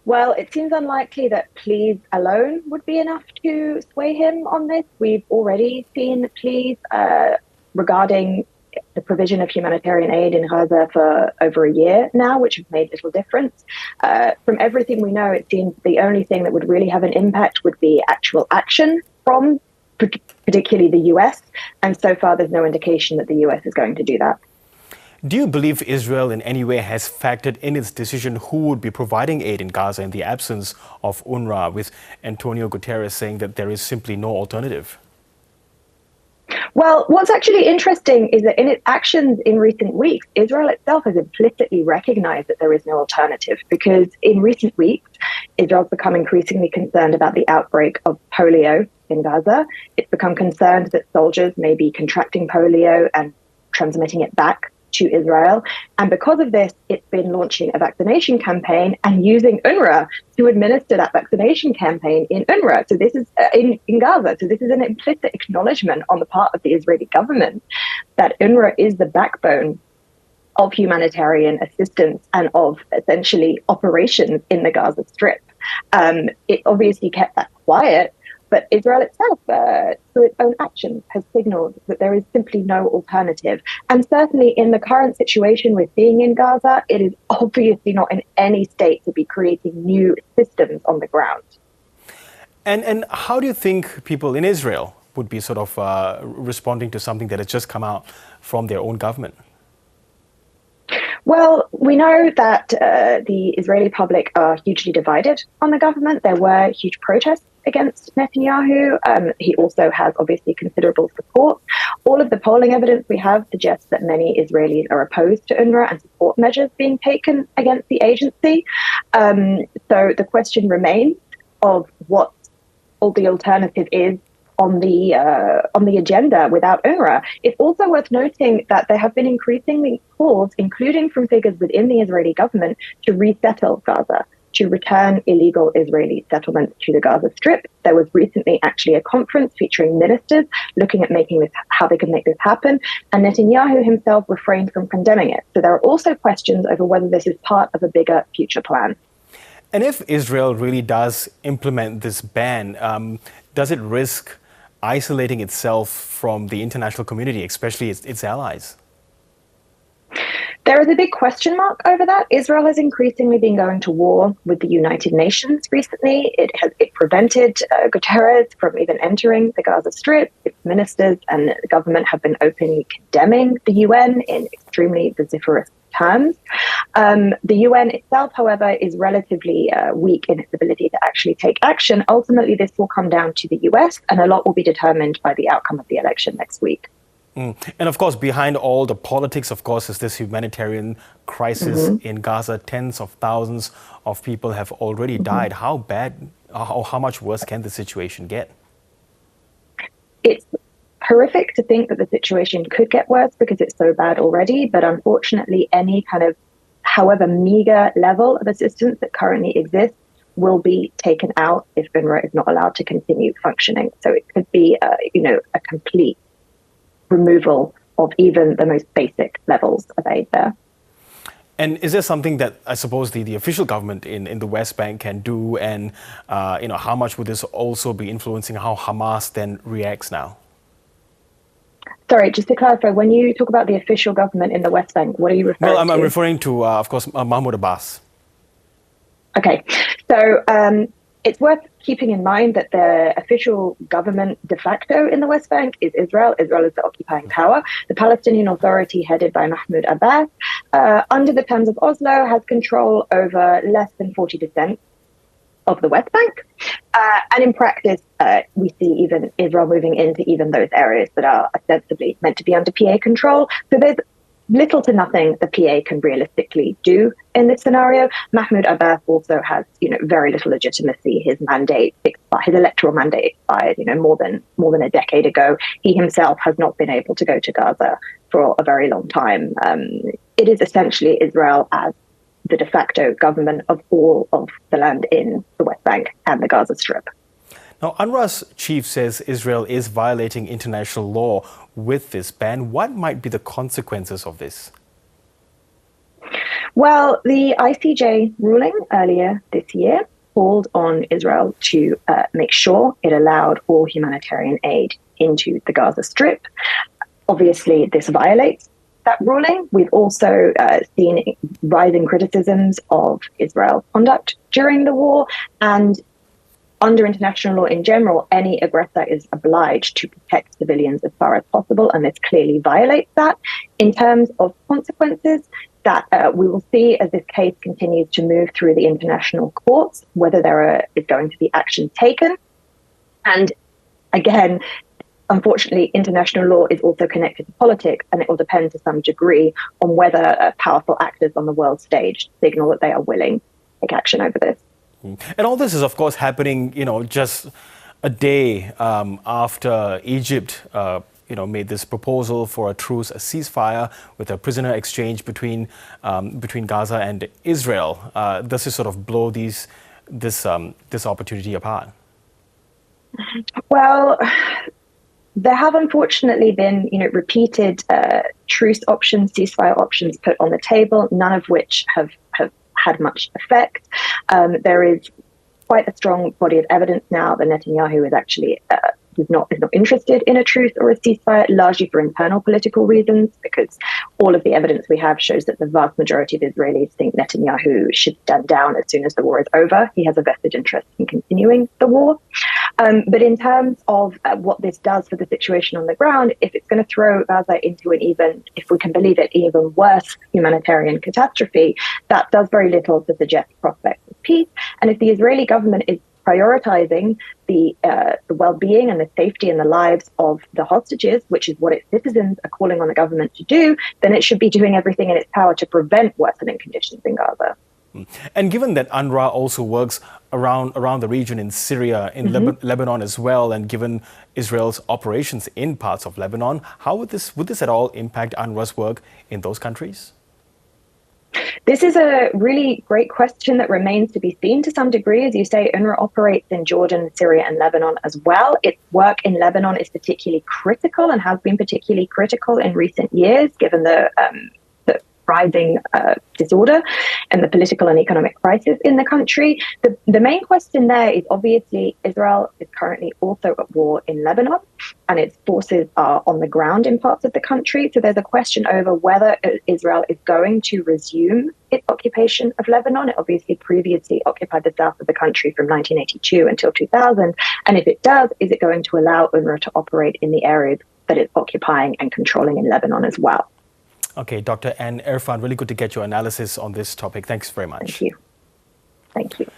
Well, it seems unlikely that pleas alone would be enough to sway him on this. We've already seen pleas regarding the provision of humanitarian aid in Gaza for over a year now, which have made little difference. From everything we know, it seems the only thing that would really have an impact would be actual action from particularly the US. And so far, there's no indication that the US is going to do that. Do you believe Israel in any way has factored in its decision who would be providing aid in Gaza in the absence of UNRWA, with Antonio Guterres saying that there is simply no alternative? Well, what's actually interesting is that in its actions in recent weeks, Israel itself has implicitly recognized that there is no alternative, because in recent weeks, Israel's become increasingly concerned about the outbreak of polio in Gaza. It's become concerned that soldiers may be contracting polio and transmitting it back to Israel. And because of this, it's been launching a vaccination campaign and using UNRWA to administer that vaccination campaign in UNRWA. So this is in Gaza. So this is an implicit acknowledgement on the part of the Israeli government that UNRWA is the backbone of humanitarian assistance and of essentially operations in the Gaza Strip. It obviously kept that quiet, but Israel itself, through its own actions, has signaled that there is simply no alternative. And certainly in the current situation we're seeing in Gaza, it is obviously not in any state to be creating new systems on the ground. And how do you think people in Israel would be sort of responding to something that has just come out from their own government? Well, we know that the Israeli public are hugely divided on the government. There were huge protests against Netanyahu. He also has obviously considerable support. All of the polling evidence we have suggests that many Israelis are opposed to UNRWA and support measures being taken against the agency. So the question remains of what all the alternative is on the agenda without UNRWA. It's also worth noting that there have been increasingly calls, including from figures within the Israeli government, to resettle Gaza, to return illegal Israeli settlements to the Gaza Strip. There was recently actually a conference featuring ministers looking at making this, how they could make this happen, and Netanyahu himself refrained from condemning it. So there are also questions over whether this is part of a bigger future plan. And if Israel really does implement this ban, does it risk isolating itself from the international community, especially its allies? There is a big question mark over that. Israel has increasingly been going to war with the United Nations recently. It prevented Guterres from even entering the Gaza Strip. Its ministers and the government have been openly condemning the UN in extremely vociferous terms. The UN itself, however, is relatively weak in its ability to actually take action. Ultimately, this will come down to the US, and a lot will be determined by the outcome of the election next week. And of course, behind all the politics, of course, is this humanitarian crisis in Gaza. Tens of thousands of people have already died. How bad, how much worse can the situation get? It's horrific to think that the situation could get worse because it's so bad already. But unfortunately, any kind of, however meager level of assistance that currently exists will be taken out if UNRWA is not allowed to continue functioning. So it could be, a complete removal of even the most basic levels of aid there. And is there something that I suppose the official government in the West Bank can do? And how much would this also be influencing how Hamas then reacts now? Sorry, just to clarify, when you talk about the official government in the West Bank, what are you referring to? Well, I'm referring to, of course, Mahmoud Abbas. Okay, so it's worth keeping in mind that the official government de facto in the West Bank is Israel. Israel is the occupying power. The Palestinian Authority, headed by Mahmoud Abbas, under the terms of Oslo, has control over less than 40% of the West Bank. And in practice, we see even Israel moving into even those areas that are ostensibly meant to be under PA control. So there's little to nothing the PA can realistically do in this scenario. Mahmoud Abbas also has, very little legitimacy. His mandate expired, his electoral mandate expired, more than a decade ago. He himself has not been able to go to Gaza for a very long time. It is essentially Israel as the de facto government of all of the land in the West Bank and the Gaza Strip. Now, UNRWA's chief says Israel is violating international law with this ban. What might be the consequences of this? Well, the ICJ ruling earlier this year called on Israel to make sure it allowed all humanitarian aid into the Gaza Strip. Obviously, this violates that ruling. We've also seen rising criticisms of Israel's conduct during the war, and under international law in general, any aggressor is obliged to protect civilians as far as possible, and this clearly violates that. In terms of consequences, that we will see as this case continues to move through the international courts, whether there is going to be action taken. And again, unfortunately, international law is also connected to politics, and it will depend to some degree on whether powerful actors on the world stage signal that they are willing to take action over this. And all this is, of course, happening, just a day after Egypt, made this proposal for a truce, a ceasefire with a prisoner exchange between Gaza and Israel. Does this sort of blow this opportunity apart? Well, there have unfortunately been, repeated truce options, ceasefire options put on the table, none of which have had much effect. There is quite a strong body of evidence now that Netanyahu is actually is not interested in a truce or a ceasefire, largely for internal political reasons, because all of the evidence we have shows that the vast majority of Israelis think Netanyahu should stand down as soon as the war is over. He has a vested interest in continuing the war. But in terms of what this does for the situation on the ground, if it's going to throw Gaza into an even, if we can believe it, even worse humanitarian catastrophe, that does very little to suggest prospects of peace. And if the Israeli government is prioritizing the well-being and the safety and the lives of the hostages, which is what its citizens are calling on the government to do, then it should be doing everything in its power to prevent worsening conditions in Gaza. And given that UNRWA also works around the region in Syria, in Lebanon as well, and given Israel's operations in parts of Lebanon, how would this at all impact UNRWA's work in those countries? This is a really great question that remains to be seen to some degree. As you say, UNRWA operates in Jordan, Syria, and Lebanon as well. Its work in Lebanon is particularly critical and has been particularly critical in recent years, given the rising disorder and the political and economic crisis in the country. The main question there is obviously Israel is currently also at war in Lebanon, and its forces are on the ground in parts of the country. So there's a question over whether Israel is going to resume its occupation of Lebanon. It obviously previously occupied the south of the country from 1982 until 2000. And if it does, is it going to allow UNRWA to operate in the areas that it's occupying and controlling in Lebanon as well? Okay, Dr. Anne Irfan, really good to get your analysis on this topic. Thanks very much. Thank you. Thank you.